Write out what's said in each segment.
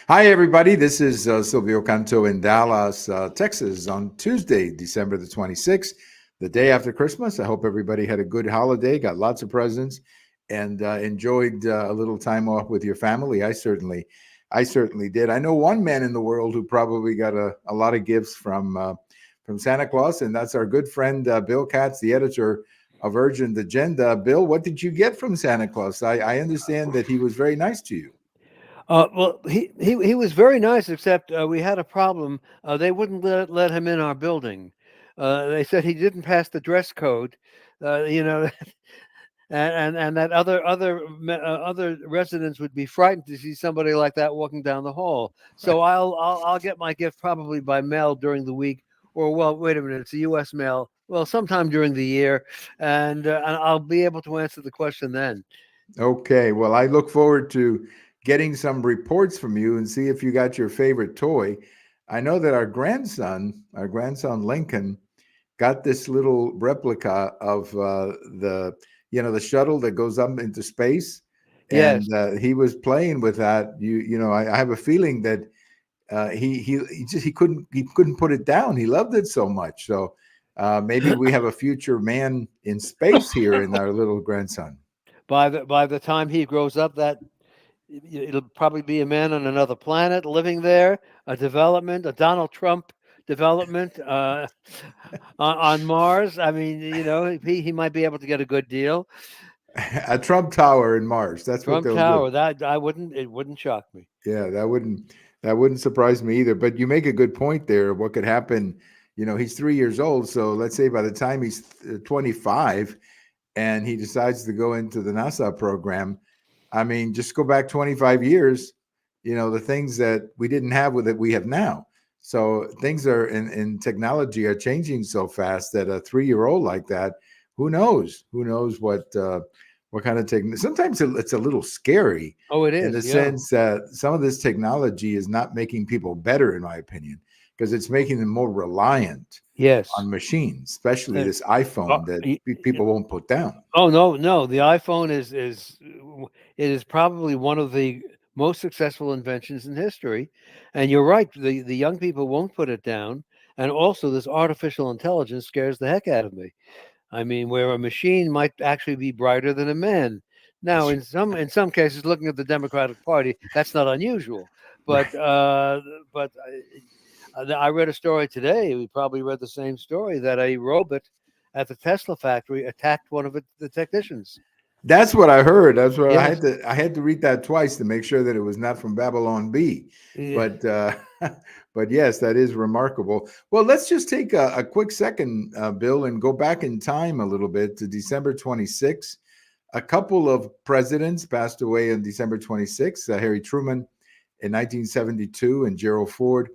Hi, everybody. This is Silvio Canto in Dallas, Texas, on Tuesday, December the 26th, the day after Christmas. I hope everybody had a good holiday, got lots of presents, and enjoyed a little time off with your family. I certainly did. I know one man in the world who probably got a lot of gifts from Santa Claus, and that's our good friend Bill Katz, the editor of Urgent Agenda. Bill, what did you get from Santa Claus? I understand that he was very nice to you. Well, he was very nice, except we had a problem. They wouldn't let him in our building. They said he didn't pass the dress code. You know, and that other residents would be frightened to see somebody like that walking down the hall. So I'll get my gift probably by mail during the week, or well, wait a minute, it's a U.S. mail. Well, sometime during the year, and I'll be able to answer the question then. Okay, well, I look forward to getting some reports from you and see if you got your favorite toy. I know that our grandson Lincoln, got this little replica of the shuttle that goes up into space, and Yes. he was playing with that. I have a feeling that he couldn't put it down. He loved it so much. So maybe we have a future man in space here in our little grandson. By the time he grows up, that it'll probably be a man on another planet living there, a Donald Trump development on Mars. I mean, he might be able to get a good deal. A Trump Tower in Mars. That's what Trump they'll do. Tower, that I wouldn't it wouldn't shock me. Yeah, that wouldn't surprise me either. But you make a good point there. What could happen? He's 3 years old. So let's say by the time he's 25 and he decides to go into the NASA program, I mean, just go back 25 years. The things that we didn't have with it, we have now. So things are in technology are changing so fast that a 3-year-old like that, who knows? Who knows what kind of technology? Sometimes it's a little scary Oh, it in the is, yeah. sense that some of this technology is not making people better, in my opinion, because it's making them more reliant Yes. on machines, especially Uh, this uh, iPhone that y- y- people won't put down. oh, no, no. The iPhone it is probably one of the most successful inventions in history. And you're right, the young people won't put it down. And also, this artificial intelligence scares the heck out of me. I mean, where a machine might actually be brighter than a man. Now, in some cases, looking at the Democratic Party, that's not unusual. But Right. I read a story today. We probably read the same story that a robot at the Tesla factory attacked one of the technicians. That's what I heard. That's what I Yes. had to I had to read that twice to make sure that it was not from Babylon B. Yeah. But but yes, that is remarkable. Well, let's just take a quick second, Bill, and go back in time a little bit to December 26th. A couple of presidents passed away on December 26th. Harry Truman in 1972 and Gerald Ford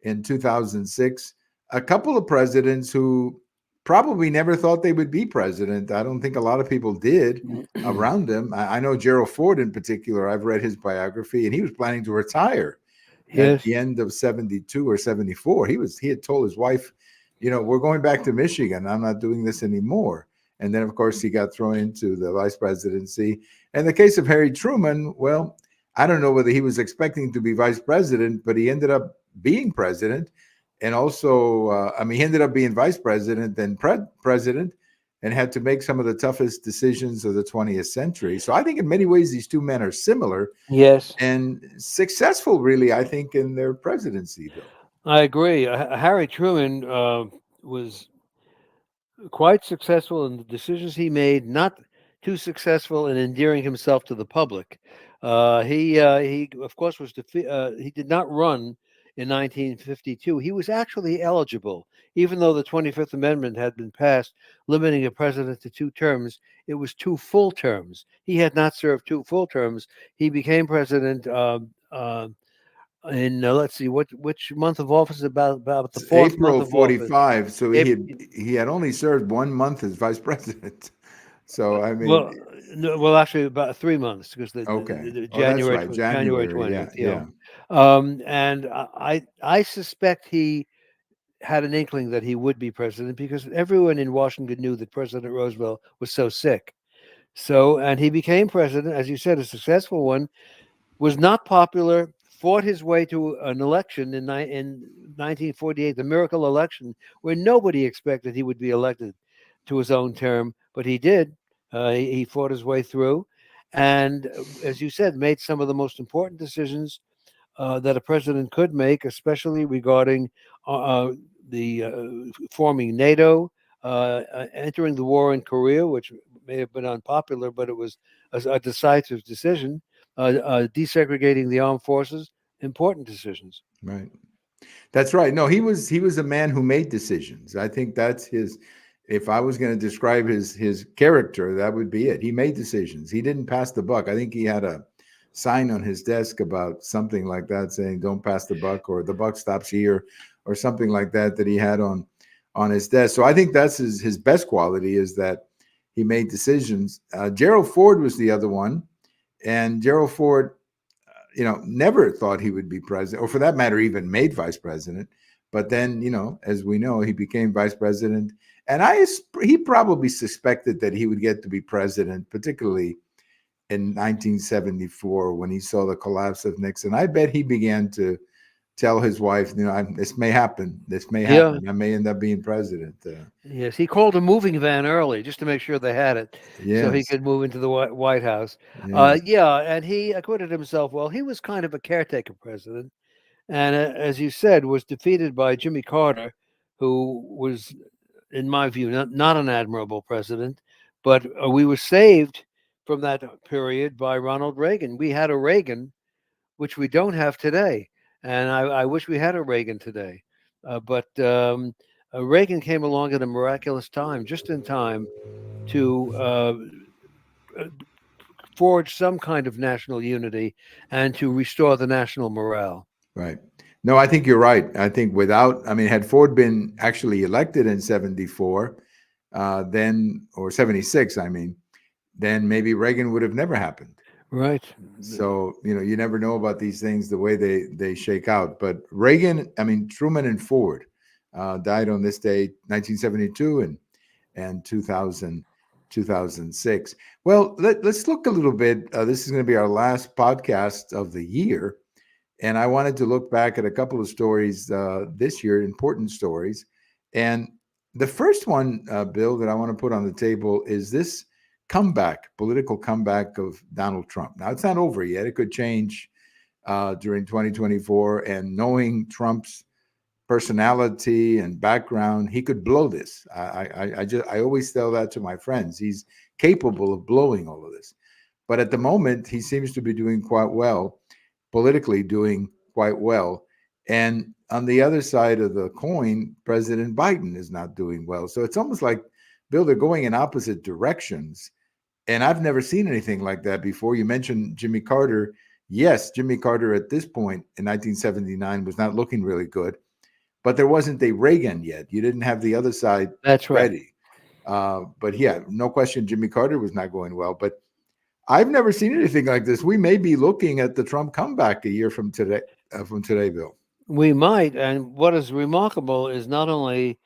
in 2006. A couple of presidents who probably never thought they would be president. I don't think a lot of people did around him. I know Gerald Ford in particular. I've read his biography, and he was planning to retire at Yes. the end of 72 or 74. He had told his wife, we're going back to Michigan. I'm not doing this anymore. And then, of course, he got thrown into the vice presidency. In the case of Harry Truman, well, I don't know whether he was expecting to be vice president, but he ended up being president. And also, he ended up being vice president, then president, and had to make some of the toughest decisions of the 20th century. So I think in many ways, these two men are similar Yes. and successful, really, I think, in their presidency, Bill. I agree. Harry Truman was quite successful in the decisions he made, not too successful in endearing himself to the public. He of course he did not run in 1952. He was actually eligible, even though the 25th Amendment had been passed, limiting a president to 2 terms. It was 2 full terms. He had not served 2 full terms. He became president. In let's see, which month of office? About the It's fourth month April of office. 45. So he April, had he had only served 1 month as vice president. So I mean, Well, no, well, actually, about 3 months because okay. the Oh, that's January right. January January. Yeah, 20th. yeah. And I suspect he had an inkling that he would be president because everyone in Washington knew that President Roosevelt was so sick. So, and he became president, as you said, a successful one. Was not popular. fought his way to an election in 1948, the miracle election, where nobody expected he would be elected to his own term, but he did. He fought his way through, and as you said, made some of the most important decisions that a president could make, especially regarding the forming NATO, entering the war in Korea, which may have been unpopular, but it was a decisive decision. Desegregating the armed forces, important decisions. Right. That's right. No, he was a man who made decisions. I think that's his. If I was going to describe his character, that would be it. He made decisions. He didn't pass the buck. I think he had a sign on his desk about something like that, saying "Don't pass the buck" or "The buck stops here," or something like that that he had on his desk. So I think that's his best quality, is that he made decisions. Gerald Ford was the other one, and Gerald Ford, never thought he would be president, or for that matter, even made vice president. But then, as we know, he became vice president. And he probably suspected that he would get to be president, particularly in 1974 when he saw the collapse of Nixon. I bet he began to tell his wife, this may happen. This may happen. Yeah. I may end up being president. Yes, he called a moving van early just to make sure they had it, so he Yes. could move into the White House. Yes. Yeah, and he acquitted himself well. He was kind of a caretaker president, and as you said, was defeated by Jimmy Carter, who was, in my view, not an admirable president. But we were saved from that period by Ronald Reagan. We had a Reagan, which we don't have today, and I wish we had a Reagan today. But Reagan came along at a miraculous time, just in time to forge some kind of national unity and to restore the national morale. Right. No, I think you're right. I think had Ford been actually elected in 74, then, or 76, then maybe Reagan would have never happened. Right. So, you never know about these things, the way they shake out. But Reagan, Truman and Ford died on this day, 1972 and 2006. Well, let's look a little bit. This is going to be our last podcast of the year. And I wanted to look back at a couple of stories this year, important stories. And the first one, Bill, that I want to put on the table is this political comeback of Donald Trump. Now, it's not over yet. It could change during 2024. And knowing Trump's personality and background, he could blow this. I always tell that to my friends. He's capable of blowing all of this. But at the moment, he seems to be doing quite well, politically doing quite well. And on the other side of the coin, President Biden is not doing well. So it's almost like, Bill, they're going in opposite directions. And I've never seen anything like that before. You mentioned Jimmy Carter. Yes, Jimmy Carter at this point in 1979 was not looking really good, but there wasn't a Reagan yet. You didn't have the other side That's right. ready. But yeah, no question, Jimmy Carter was not going well. But I've never seen anything like this. We may be looking at the Trump comeback a year from today, Bill. We might. And what is remarkable is not only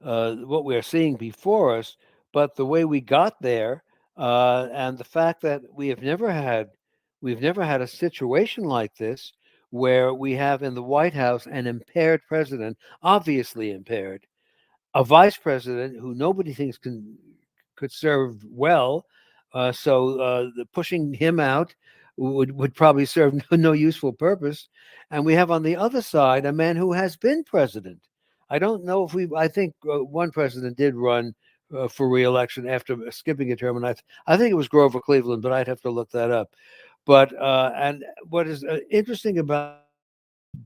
what we're seeing before us, but the way we got there, and the fact that we've never had a situation like this where we have in the White House an impaired president, obviously impaired, a vice president who nobody thinks could serve well. So pushing him out would probably serve no useful purpose. And we have on the other side a man who has been president. I don't know if I think one president did run for reelection after skipping a term, and I think it was Grover Cleveland, but I'd have to look that up. But and what is interesting about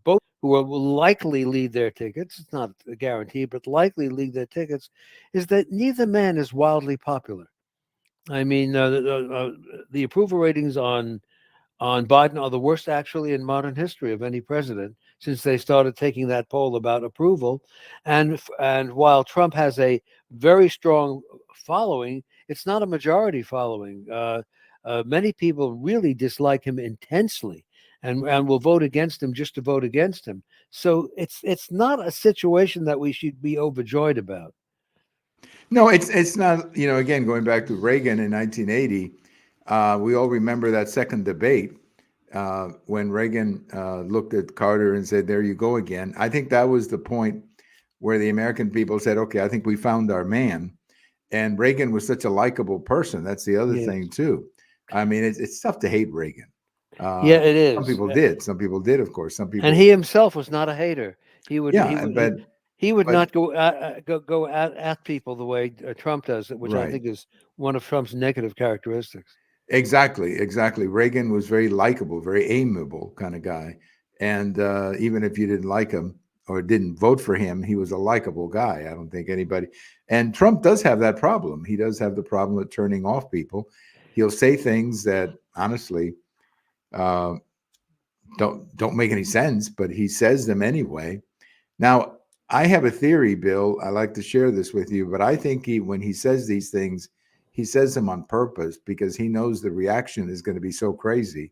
both, who will likely lead their tickets, it's not a guarantee, but likely lead their tickets, is that neither man is wildly popular. I mean, the approval ratings on Biden are the worst actually in modern history of any president since they started taking that poll about approval. And while Trump has a very strong following, it's not a majority following. Many people really dislike him intensely and will vote against him just to vote against him. So it's not a situation that we should be overjoyed about. No, it's not. Again, going back to Reagan in 1980, we all remember that second debate when Reagan looked at Carter and said, "There you go again." I think that was the point where the American people said, "Okay, I think we found our man." And Reagan was such a likable person. That's the other Yes. thing too. I mean, it's tough to hate Reagan. Yeah, it Some is. people did. Some people did, of course. Some And people, he himself was not a hater. He would he yeah, would he would but not go at people the way Trump does, which I right. think is one of Trump's negative characteristics. Exactly, exactly. Reagan was very likable, very amiable kind of guy. And even if you didn't like him or didn't vote for him, he was a likable guy. I don't think anybody. And Trump does have that problem. He does have the problem of turning off people. He'll say things that honestly uh, don't make any sense, but he says them anyway. Now, I have a theory, Bill. I like to share this with you, but I think when he says these things, he says them on purpose because he knows the reaction is going to be so crazy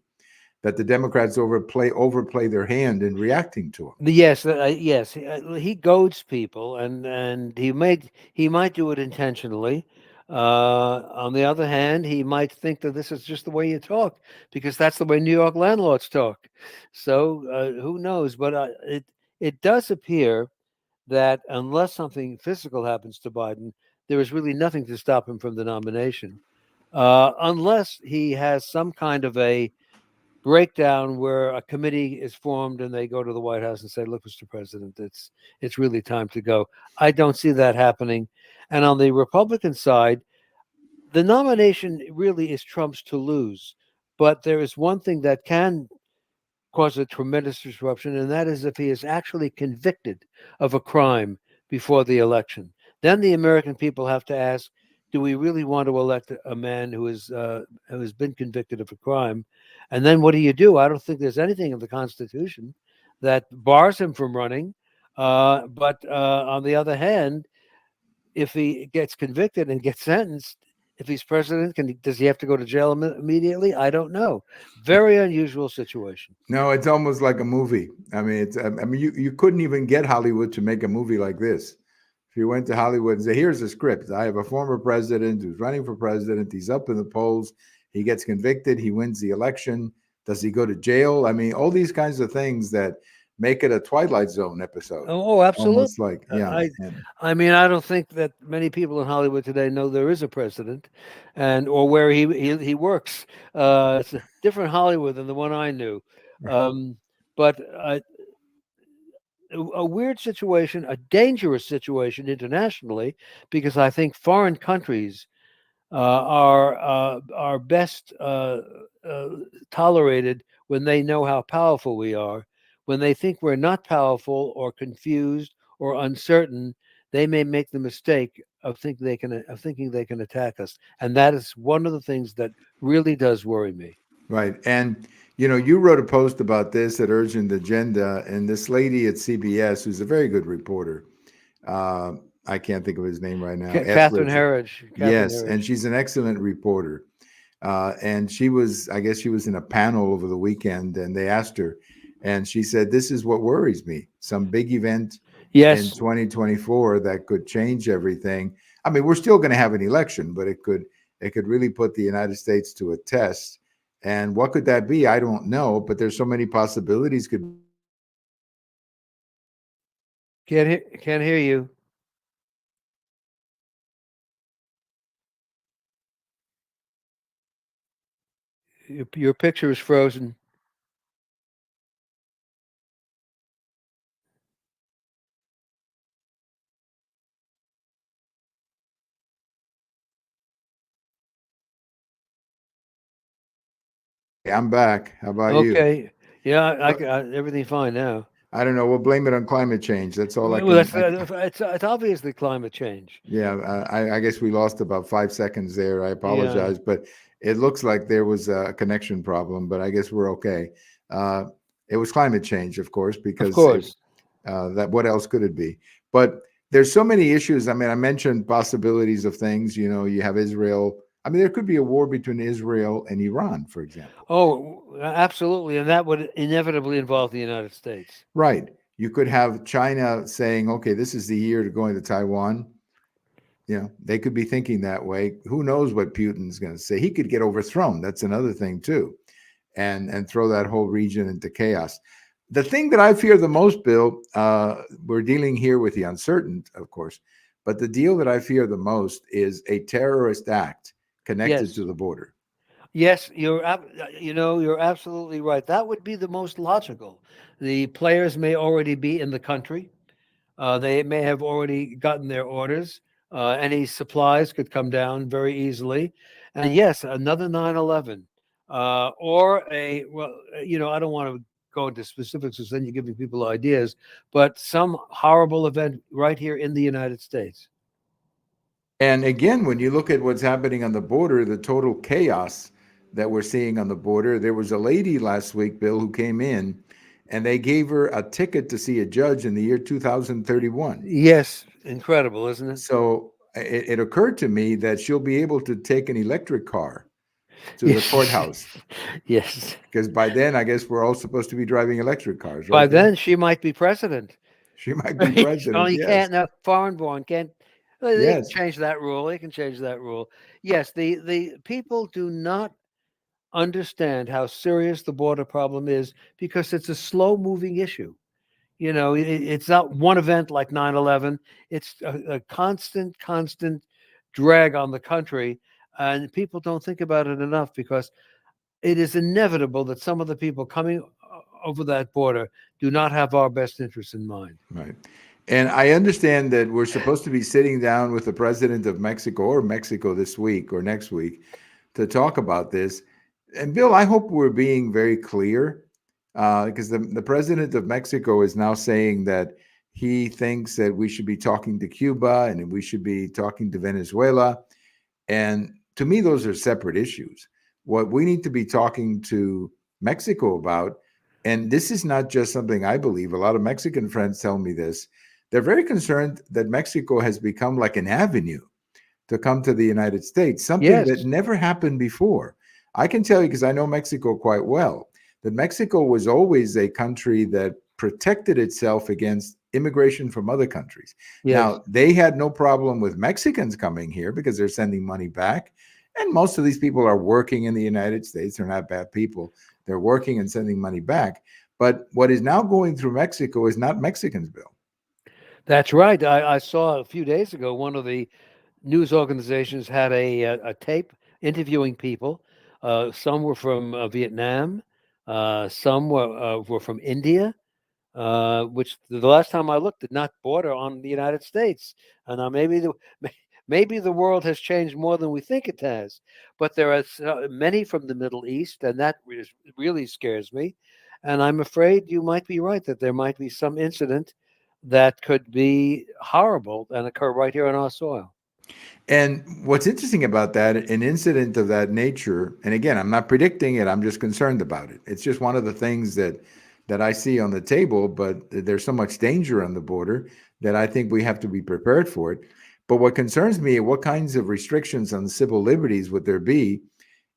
that the Democrats overplay their hand in reacting to him. Yes, yes, he goads people, and he might do it intentionally. On the other hand, he might think that this is just the way you talk because that's the way New York landlords talk. So who knows? But it does appear that unless something physical happens to Biden, there is really nothing to stop him from the nomination, unless he has some kind of a breakdown where a committee is formed and they go to the White House and say, "Look, Mr. President, it's really time to go." I don't see that happening. And on the Republican side, the nomination really is Trump's to lose. But there is one thing that can cause a tremendous disruption, and that is if he is actually convicted of a crime before the election. Then the American people have to ask, do we really want to elect a man who has been convicted of a crime? And then what do you do? I don't think there's anything in the Constitution that bars him from running. But on the other hand, if he gets convicted and gets sentenced, if he's president, does he have to go to jail immediately? I don't know. Very unusual situation. No, it's almost like a movie. I mean, you couldn't even get Hollywood to make a movie like this. If you went to Hollywood and say, "Here's a script. I have a former president who's running for president. He's up in the polls. He gets convicted. He wins the election. Does he go to jail?" I mean, all these kinds of things that make it a Twilight Zone episode. Oh, absolutely. Almost like, yeah. I, And I mean, I don't think that many people in Hollywood today know there is a president, and or where he works. It's a different Hollywood than the one I knew. Um, but a weird situation, a dangerous situation internationally, because I think foreign countries are best uh, tolerated when they know how powerful we are. When they think we're not powerful or confused or uncertain, they may make the mistake of thinking they can attack us, and that is one of the things that really does worry me. right. And you wrote a post about this at Urgent Agenda, and this lady at CBS, who's a very good reporter, uh, I can't think of his name right now, Catherine Etheridge. Herridge. Catherine Yes, and Herridge. she's an excellent reporter. And I guess she was in a panel over the weekend, and they asked her, and she said, "This is what worries me. Some big event in Yes. 2024 that could change everything. I mean, we're still going to have an election, but it could really put the United States to a test. And what could that be? I don't know, but there's so many possibilities. Could Can't hear you. Your picture is frozen. I'm back. How about you? Okay. Yeah, Well, everything fine now. I don't know. We'll blame it on climate change. That's all I Well, can. that's it's obviously climate change. Yeah, I guess we lost about 5 seconds there. I Yeah, apologize, but it looks like there was a connection problem, but I guess we're okay. Uh, it was climate change, of course, of because course. that what else could it be? But there's so many issues. I mean, I mentioned possibilities of things. You have Israel. I mean, there could be a war between Israel and Iran, for example. Oh, absolutely, and that would inevitably involve the United States. Right. You could have China saying, "Okay, this is the year to go into Taiwan." They could be thinking that way. Who knows what Putin's going to say? He could get overthrown. That's another thing too. and throw that whole region into chaos. The thing that I fear the most, Bill, we're dealing here with the uncertain, of course, but the deal that I fear the most is a terrorist act connected Yes. to the border. Yes, you're absolutely right. That would be the most logical. The players may already be in the country. They may have already gotten their orders. Any supplies could come down very easily. And yes, another 9/11, or I don't want to go into specifics because then you're giving people ideas, but some horrible event right here in the United States. And again, when you look at what's happening on the border, the total chaos that we're seeing on the border, there was a lady last week, Bill, who came in and they gave her a ticket to see a judge in the year 2031. Yes, incredible, isn't it? So it occurred to me that she'll be able to take an electric car to the Yes, courthouse yes. because by then, I guess we're all supposed to be driving electric cars, By right, Bill? then, she might be president. She might be Right? president. Only Yes. can't now foreign born can't. Well, they can Yes. change that rule. They can change that rule. Yes, the people do not understand how serious the border problem is because it's a slow moving issue. It's not one event like 9/11. It's a constant drag on the country, and people don't think about it enough because it is inevitable that some of the people coming over that border do not have our best interests in mind. Right. And I understand that we're supposed to be sitting down with the president of Mexico or Mexico this week or next week to talk about this. And Bill, I hope we're being very clear because the president of Mexico is now saying that he thinks that we should be talking to Cuba and we should be talking to Venezuela. And to me, those are separate issues. What we need to be talking to Mexico about, and this is not just something I believe, a lot of Mexican friends tell me this. They're very concerned that Mexico has become like an avenue to come to the United States, something Yes, that never happened before. I can tell you, because I know Mexico quite well, that Mexico was always a country that protected itself against immigration from other countries. yes, Now, they had no problem with Mexicans coming here because they're sending money back. And most of these people are working in the United States. They're not bad people. They're working and sending money back. But what is now going through Mexico is not Mexicans, Bill. that's right. I saw a few days ago one of the news organizations had a tape interviewing people. Some were from Vietnam, some were from India, which the last time I looked did not border on the United States. And now maybe the world has changed more than we think it has. But there are many from the Middle East, and that really scares me. And I'm afraid you might be right that there might be some incident that could be horrible and occur right here on our soil. And what's interesting about that, an incident of that nature, and again, I'm not predicting it, I'm just concerned about it. It's just one of the things that I see on the table, but there's so much danger on the border that I think we have to be prepared for it. But what concerns me, what kinds of restrictions on civil liberties would there be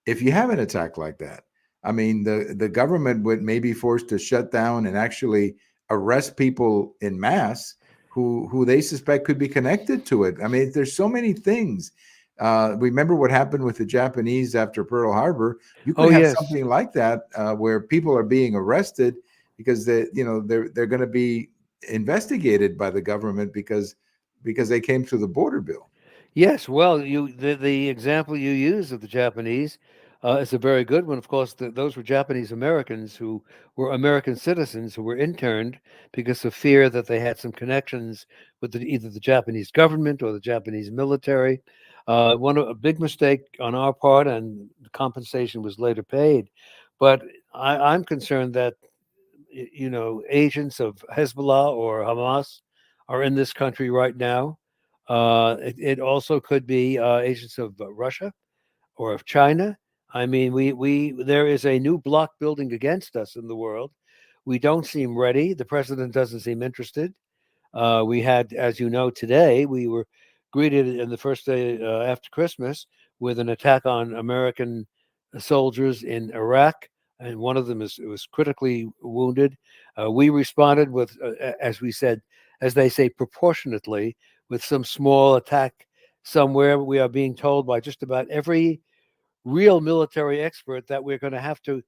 if you have an attack like that? I mean, the government would may be forced to shut down and actually arrest people in mass who they suspect could be connected to it. I mean, there's so many things. Remember what happened with the Japanese after Pearl Harbor? You Oh, could have yes. something like that where people are being arrested because they're going to be investigated by the government because they came through the border, Bill. Yes, well, the example you use of the Japanese is a very good one. Of course, those were Japanese Americans who were American citizens who were interned because of fear that they had some connections with either the Japanese government or the Japanese military. A big mistake on our part, and the compensation was later paid. But I'm concerned that agents of Hezbollah or Hamas are in this country right now. It also could be agents of Russia or of China. I mean, we there is a new bloc building against us in the world. We don't seem ready. The president doesn't seem interested. We had, as you know, today we were greeted in the first day after Christmas with an attack on American soldiers in Iraq, and one of them was critically wounded. We responded with, as we said, as they say, proportionately, with some small attack somewhere. We are being told by just about every real military expert that we're going to have to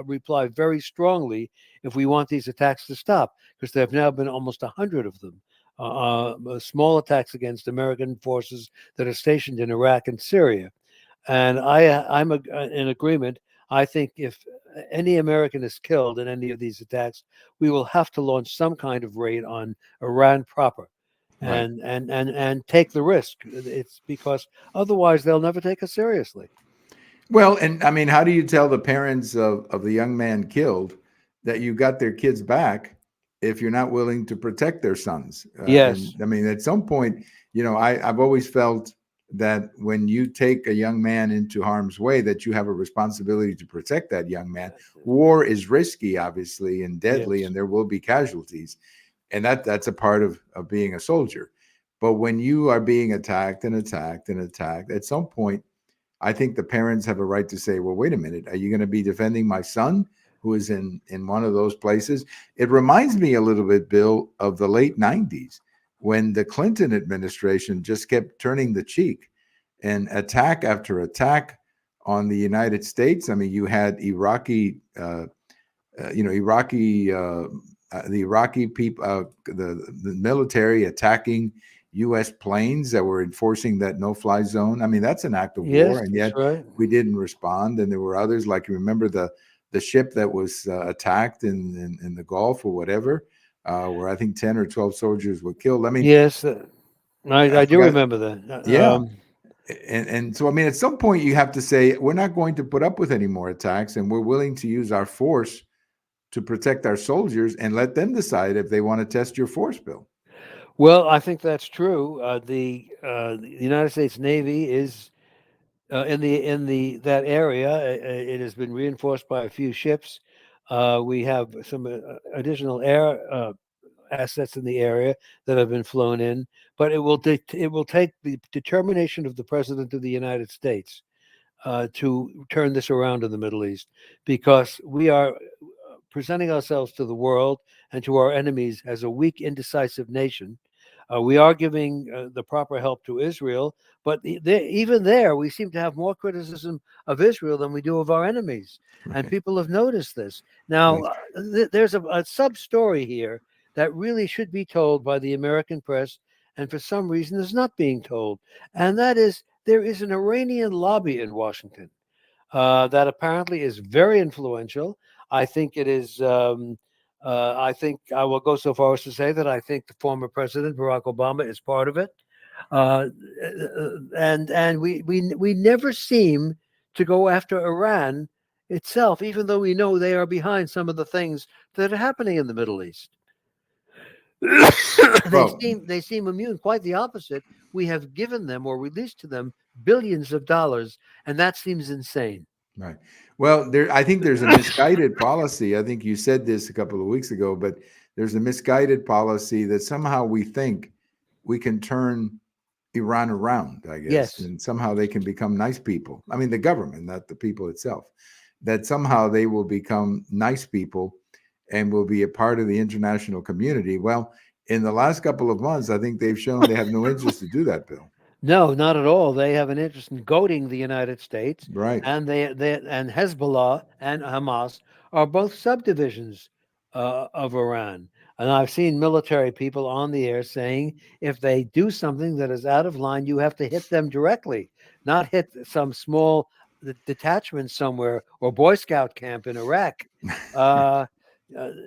reply very strongly if we want these attacks to stop, because there have now been almost 100 of them. Small attacks against American forces that are stationed in Iraq and Syria. And I'm in agreement. I think if any American is killed in any of these attacks, we will have to launch some kind of raid on Iran proper, Right. and take the risk. It's because otherwise they'll never take us seriously. Well, and I mean, how do you tell the parents of the young man killed that you got their kids back if you're not willing to protect their sons? And Yes. I mean, at some point, I've always felt that when you take a young man into harm's way, that you have a responsibility to protect that young man. War is risky, obviously, and deadly, Yes. and there will be casualties. And that's a part of being a soldier. But when you are being attacked and attacked and attacked, at some point, I think the parents have a right to say, well, wait a minute, are you going to be defending my son who is in one of those places? It reminds me a little bit, Bill, of the late 90s when the Clinton administration just kept turning the cheek and attack after attack on the United States. I mean, you had the Iraqi people, the military attacking U.S. planes that were enforcing that no-fly zone. I mean, that's an act of war, Yes, and that's yet right. we didn't respond. And there were others, like you remember the ship that was attacked in the Gulf or whatever, where I think 10 or 12 soldiers were killed. I mean, Yes, I I do forgot. remember that. Yeah. And so, I mean, at some point you have to say, we're not going to put up with any more attacks, and we're willing to use our force to protect our soldiers and let them decide if they want to test your force, Bill. Well, I think that's true. The United States Navy is in the that area. It has been reinforced by a few ships. We have some additional air assets in the area that have been flown in, but it will take the determination of the President of the United States to turn this around in the Middle East, because we are presenting ourselves to the world and to our enemies as a weak, indecisive nation. We are giving the proper help to Israel, but even there, we seem to have more criticism of Israel than we do of our enemies. And Right. people have noticed this. Now, Right. there's a sub story here that really should be told by the American press, and for some reason is not being told. And that is, there is an Iranian lobby in Washington that apparently is very influential. I think it is. I think I will go so far as to say that I think the former president Barack Obama is part of it, uh, and we never seem to go after Iran itself, even though we know they are behind some of the things that are happening in the Middle East. Well, They seem immune. Quite the opposite. We have given them or released to them billions of dollars, and that seems insane. right. Well, I think there's a misguided policy. I think you said this a couple of weeks ago, but there's a misguided policy that somehow we think we can turn Iran around, I guess, Yes. and somehow they can become nice people. I mean, the government, not the people itself, that somehow they will become nice people and will be a part of the international community. Well, in the last couple of months, I think they've shown they have no interest to do that, Bill. No, not at all. They have an interest in goading the United States, Right. and they and Hezbollah and Hamas are both subdivisions of Iran. And I've seen military people on the air saying if they do something that is out of line, you have to hit them directly, not hit some small detachment somewhere or Boy Scout camp in Iraq. Uh,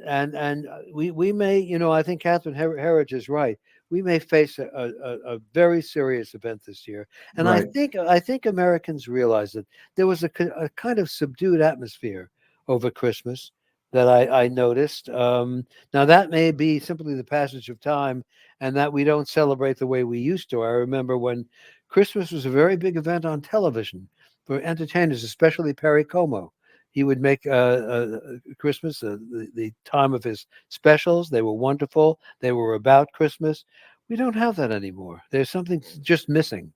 and we may, I think Catherine Herridge is right. We may face a very serious event this year, and Right. I think Americans realize that there was a kind of subdued atmosphere over Christmas that I noticed. Now that may be simply the passage of time, and that we don't celebrate the way we used to. I remember when Christmas was a very big event on television for entertainers, especially Perry Como. He would make Christmas the time of his specials. They were wonderful. They were about Christmas. We don't have that anymore. There's something just missing.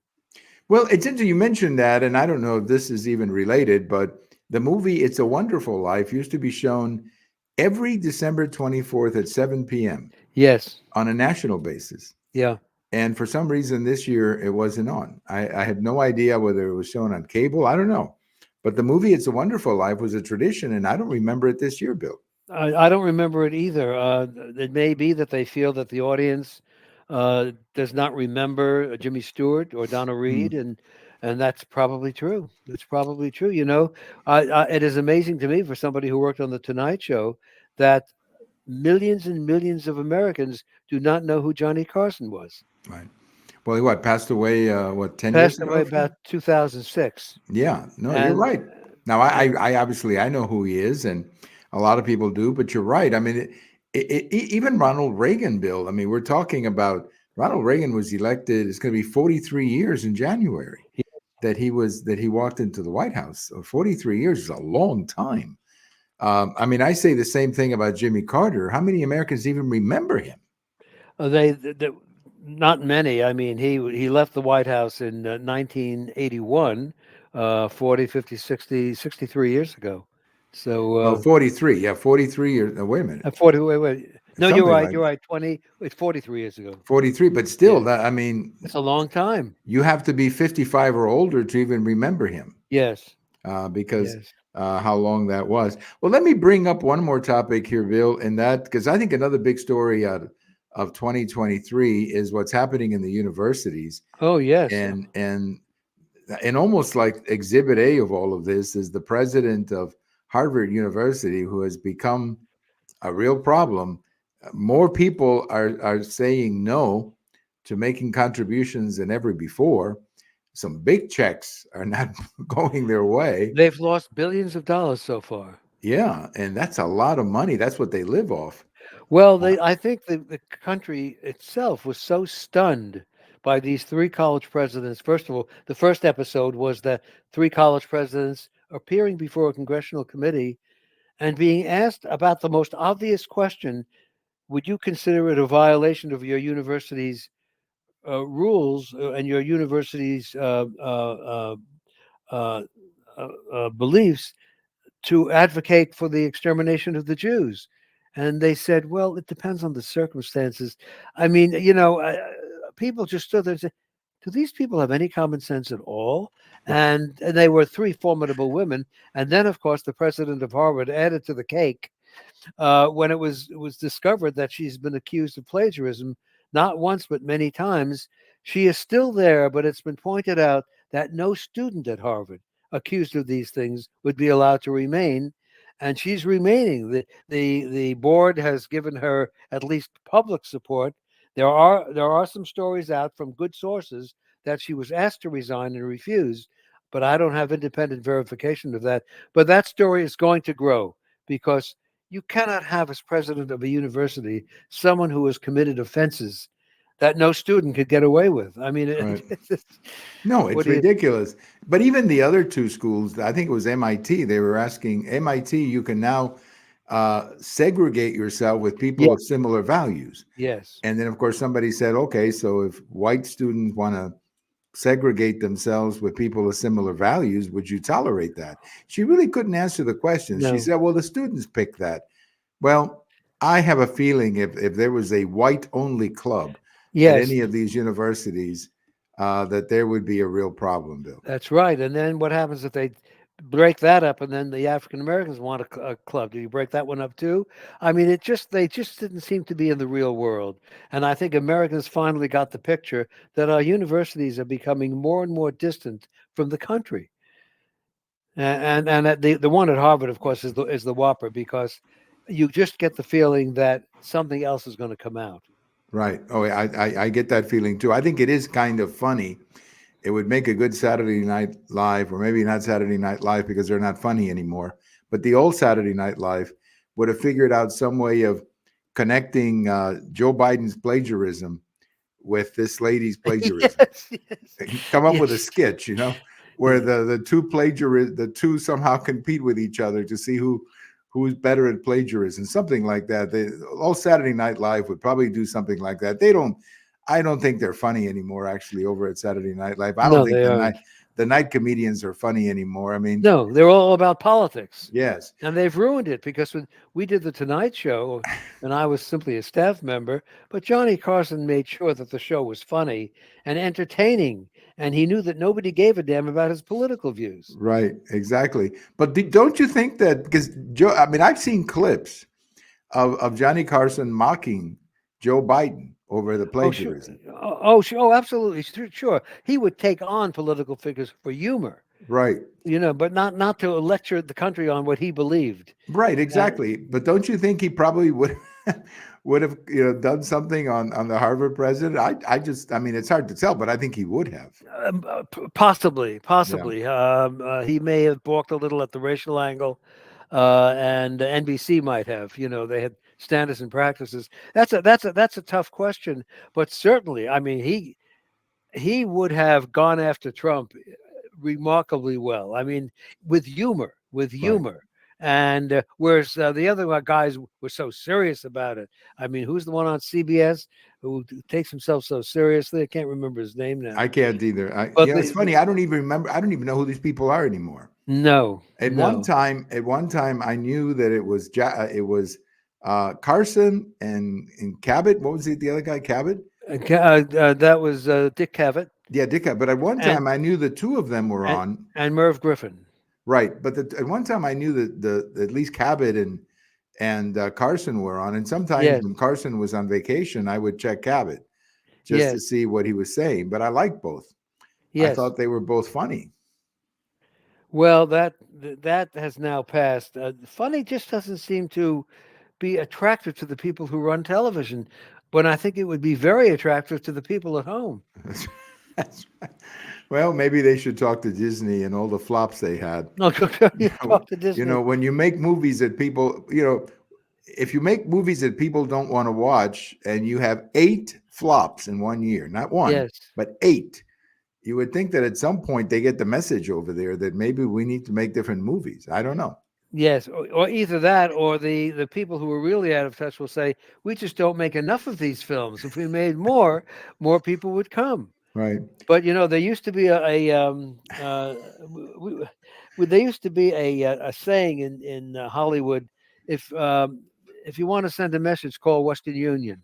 Well, it's interesting you mentioned that, and I don't know if this is even related, but the movie It's a Wonderful Life used to be shown every December 24th at 7 p.m. Yes. on a national basis. Yeah. And for some reason this year it wasn't on. I had no idea whether it was shown on cable. I don't know. But the movie It's a Wonderful Life was a tradition, and I don't remember it this year, Bill. I don't remember it either. It may be that they feel that the audience does not remember Jimmy Stewart or Donna Hmm. Reed, and that's probably true. That's probably true. It is amazing to me for somebody who worked on the Tonight Show that millions and millions of Americans do not know who Johnny Carson was. Right. Well, he what passed away 10 years Passed ago, away I think? about 2006, Yeah, no, you're and right. Now, I, and I I obviously I know who he is, and a lot of people do, but you're right. I mean, even Ronald Reagan, Bill. I mean, we're talking about Ronald Reagan was elected. It's going to be 43 years in January that he walked into the White House. So 43 years is a long time. I mean, I say the same thing about Jimmy Carter. How many Americans even remember him? they not many. I mean, he left the White House in 1981, 40, 50, 60, 63 years ago. So Well, 43. Yeah, 43 years. Wait a minute. 40. Wait. No, you're Something right. like You're right. 20. It's 43 years ago. 43, but still, Yes, that I mean, it's a long time. you have to be 55 or older to even remember him Yes. because Yes. how long that was. Well, let me bring up one more topic here, Bill, and that because I think another big story out of 2023 is what's happening in the universities, Oh, yes. and almost like Exhibit A of all of this is the president of Harvard University, who has become a real problem. More people are saying no to making contributions than ever before. Some big checks are not going their way. They've lost billions of dollars so far. Yeah, and that's a lot of money. That's what they live off. Well, Uh, I think the country itself was so stunned by these three college presidents. First of all, the first episode was the three college presidents appearing before a congressional committee and being asked about the most obvious question: would you consider it a violation of your university's rules and your university's uh, beliefs to advocate for the extermination of the Jews? And they said, well, it depends on the circumstances. I mean, people just stood there and said, do these people have any common sense at all? right, And they were three formidable women. And then, of course, the president of Harvard added to the cake when it was discovered that she's been accused of plagiarism, not once but many times. She is still there, but it's been pointed out that no student at Harvard accused of these things would be allowed to remain, and she's remaining. The board has given her at least public support. There are some stories out from good sources that she was asked to resign and refused, but I don't have independent verification of that. But that story is going to grow because you cannot have as president of a university someone who has committed offenses that no student could get away with. I mean, right. No, what it's do you? ridiculous. But even the other two schools, I think it was MIT, they were asking MIT, you can now segregate yourself with people Yeah, of similar values. yes, And then, of course, somebody said, okay, so if white students want to segregate themselves with people of similar values, would you tolerate that? She really couldn't answer the question. She no, said, well, the students picked that. Well, I have a feeling if there was a white only club at yes, any of these universities, that there would be a real problem, Bill. that's right. And then what happens if they break that up, and then the African Americans want a club? Do you break that one up too? I mean, they just didn't seem to be in the real world. And I think Americans finally got the picture that our universities are becoming more and more distant from the country. And the one at Harvard, of course, is the whopper because you just get the feeling that something else is going to come out. Right. Oh, I get that feeling too. I think it is kind of funny. It would make a good Saturday Night Live, or maybe not Saturday Night Live because they're not funny anymore. But the old Saturday Night Live would have figured out some way of connecting Joe Biden's plagiarism with this lady's plagiarism. Yes, yes, Come up with a yes, sketch, where yeah. the two somehow compete with each other to see who's better at plagiarism, something like that. All Saturday Night Live would probably do something like that. I don't think they're funny anymore. Actually, over at Saturday Night Live, I don't No, think they aren't. the night comedians are funny anymore. I mean, No, they're all about politics. yes, And they've ruined it because when we did the Tonight Show, and I was simply a staff member, but Johnny Carson made sure that the show was funny and entertaining, and he knew that nobody gave a damn about his political views. right, exactly. But don't you think that because Joe? I mean, I've seen clips of Johnny Carson mocking Joe Biden over the Oh, sure. plagiarism. Sure. Oh, absolutely. Sure. He would take on political figures for humor, Right. but not to lecture the country on what he believed. Right, Uh, exactly. But don't you think he probably would would have done something on the Harvard president? I mean, it's hard to tell, but I think he would have. Possibly, Yeah. possibly. He may have balked a little at the racial angle, and NBC might have. They had standards and practices. That's a tough question, but certainly, I mean, he would have gone after Trump remarkably well. I mean, with Right. humor. And whereas the other guys were so serious about it. I mean, who's the one on CBS who takes himself so seriously? I can't remember his name now. I can't either. But It's funny. I don't even remember. I don't even know who these people are anymore. no, At one no. time, I knew that it was Carson and Cabot. What was it? The other guy, Cabot. That was Dick Cavett Yeah, Dick. But at one and time, I knew the two of them were and, on. and Merv Griffin. Right, but at one time I knew that at least Cabot and Carson were on, and sometimes Yes, when Carson was on vacation, I would check Cabot just to yes, see what he was saying. But I liked both. I yes. thought they were both funny. Well, that has now passed. Funny just doesn't seem to be attractive to the people who run television, when I think it would be very attractive to the people at home. That's right. Well, maybe they should talk to Disney and all the flops they had. No, You talk to Disney. when you make movies that people, if you make movies that people don't want to watch, and you have 8 flops in one year, not one, Yes, but 8. You would think that at some point they get the message over there that maybe we need to make different movies. I don't know. yes, or either that, or the people who are really out of touch will say, "We just don't make enough of these films. If we made more people would come." Right. But there used to be there used to be a saying in Hollywood, if if you want to send a message, call Western Union,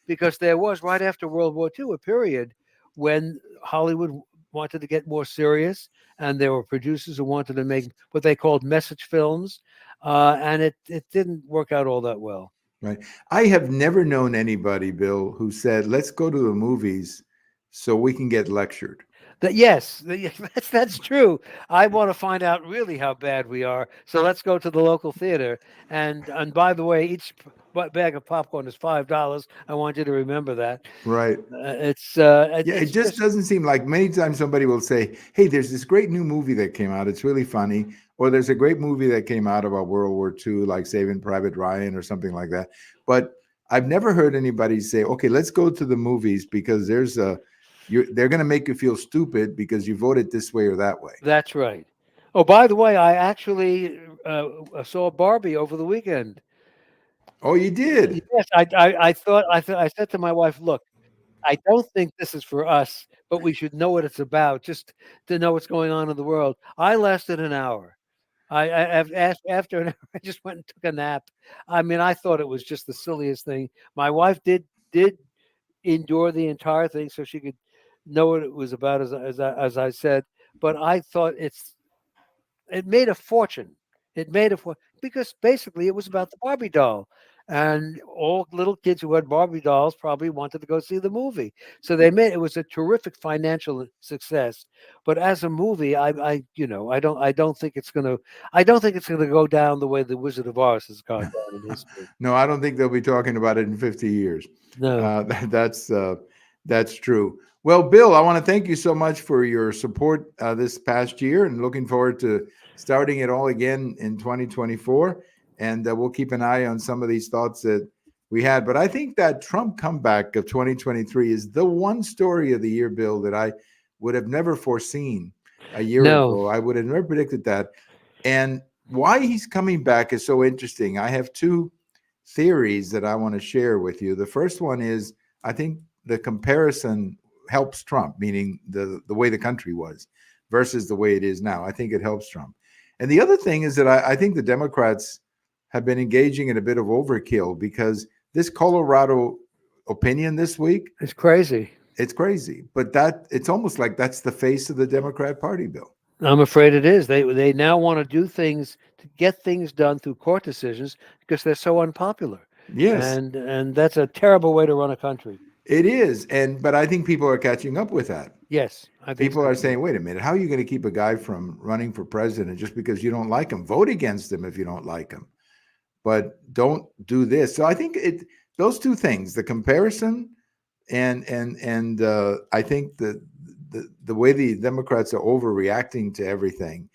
because there was right after World War II a period when Hollywood wanted to get more serious, and there were producers who wanted to make what they called message films, and it didn't work out all that well. Right. I have never known anybody, Bill, who said, "Let's go to the movies so we can get lectured." Yes, that's true. I want to find out really how bad we are. So let's go to the local theater. And by the way, each bag of popcorn is $5. I want you to remember that. Right. Yeah, it It's just just doesn't seem like many times somebody will say, "Hey, there's this great new movie that came out. It's really funny." Or there's a great movie that came out about World War II, like Saving Private Ryan or something like that. But I've never heard anybody say, "Okay, let's go to the movies because they're going to make you feel stupid because you voted this way or that way." that's right. Oh, by the way, I actually saw Barbie over the weekend. Oh, you did? Yes, I said to my wife, "Look, I don't think this is for us, but we should know what it's about, just to know what's going on in the world." I lasted an hour. After an hour, I just went and took a nap. I mean, I thought it was just the silliest thing. My wife did endure the entire thing so she could know what it was about, as I said. But I thought it made a fortune. It made a because basically it was about the Barbie doll, and all little kids who had Barbie dolls probably wanted to go see the movie. So it was a terrific financial success. But as a movie, I don't think it's gonna go down the way the Wizard of Oz has gone down in history. No, I don't think they'll be talking about it in 50 years. No, That's that's true. Well, Bill, I want to thank you so much for your support this past year, and looking forward to starting it all again in 2024. And we'll keep an eye on some of these thoughts that we had. But I think that Trump comeback of 2023 is the one story of the year, Bill, that I would have never foreseen a year no, ago. I would have never predicted that. And why he's coming back is so interesting. I have two theories that I want to share with you. The first one is I think the comparison helps Trump, meaning the way the country was. versus the way it is now. I think it helps Trump. And the other thing is that I think the Democrats have been engaging in a bit of overkill, because this Colorado opinion this week, It's crazy. it's crazy. But that it's almost like that's the face of the Democrat Party, Bill. I'm afraid it is. They now want to do things to get things done through court decisions because they're so unpopular. Yes, And that's a terrible way to run a country. it is. But I think people are catching up with that. Yes, I think People so are too. saying, wait a minute, how are you going to keep a guy from running for president just because you don't like him? Vote against him if you don't like him, but don't do this. So I think those two things, the comparison and I think the way the Democrats are overreacting to everything.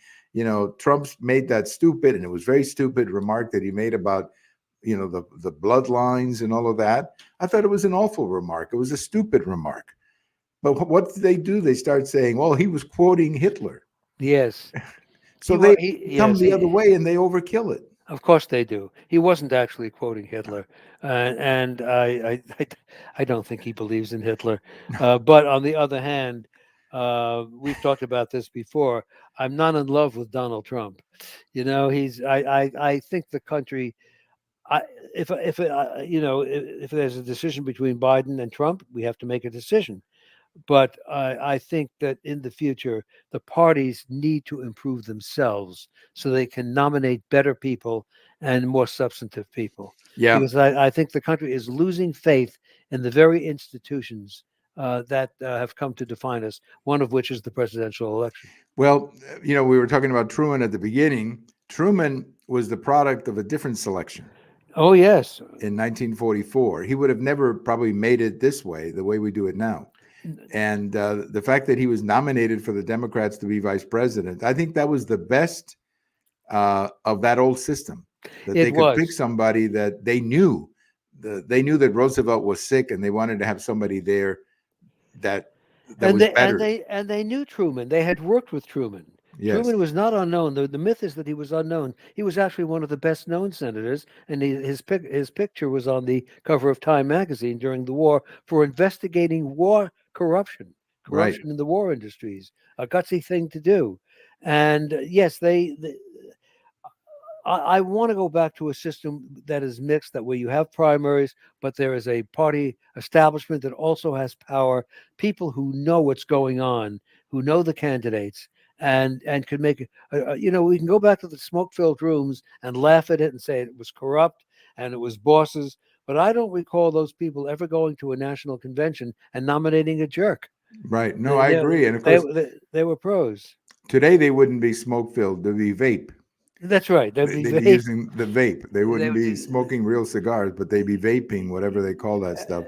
Trump's made that stupid, and it was very stupid remark that he made about the bloodlines and all of that. I thought it was an awful remark. It was a stupid remark. But what did they do? They start saying, well, he was quoting Hitler. Yes. So they come Yes, the other way and they overkill it. of course they do. He wasn't actually quoting Hitler, and I don't think he believes in Hitler. But on the other hand, we've talked about this before. I'm not in love with Donald Trump. He's. I think the country. I if there's a decision between Biden and Trump, we have to make a decision. But I think that in the future, the parties need to improve themselves so they can nominate better people and more substantive people. Yeah. Because I think the country is losing faith in the very institutions that have come to define us, one of which is the presidential election. Well, we were talking about Truman at the beginning. Truman was the product of a different selection. Oh, yes. In 1944. He would have never probably made it this way, the way we do it now. And the fact that he was nominated for the Democrats to be vice president, I think that was the best of that old system, that they could pick somebody that they knew. They knew that Roosevelt was sick, and they wanted to have somebody there that was better. And they knew Truman. They had worked with Truman. Yes. Truman was not unknown. The myth is that he was unknown. He was actually one of the best known senators, and his picture was on the cover of Time magazine during the war for investigating war corruption in the war industries. A gutsy thing to do. And yes, I want to go back to a system that is mixed, that where you have primaries, but there is a party establishment that also has power, people who know what's going on, who know the candidates, and can make we can go back to the smoke-filled rooms and laugh at it and say it was corrupt and it was bosses, but I don't recall those people ever going to a national convention and nominating a jerk. Right. No, I agree. And of course, they were pros. Today they wouldn't be smoke-filled; they'd be vape. That's right. They'd be using the vape. They wouldn't be smoking real cigars, but they'd be vaping, whatever they call that stuff.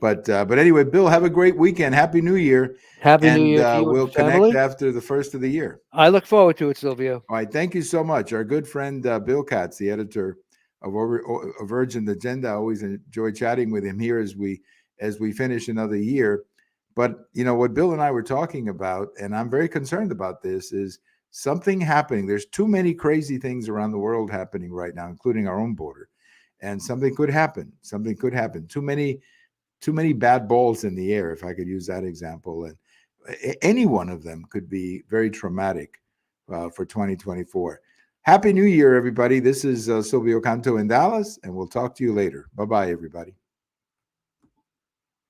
But anyway, Bill, have a great weekend. Happy New Year. Happy New Year to you. We'll connect after the first of the year. I look forward to it, Silvio. All right. Thank you so much. Our good friend, Bill Katz, the editor of Virgin Agenda. I always enjoy chatting with him here as we finish another year. But, what Bill and I were talking about, and I'm very concerned about this, is something happening. There's too many crazy things around the world happening right now, including our own border. And something could happen. Something could happen. Too many bad balls in the air, if I could use that example. And any one of them could be very traumatic for 2024. Happy New Year, everybody. This is Silvio Canto in Dallas, and we'll talk to you later. Bye-bye, everybody.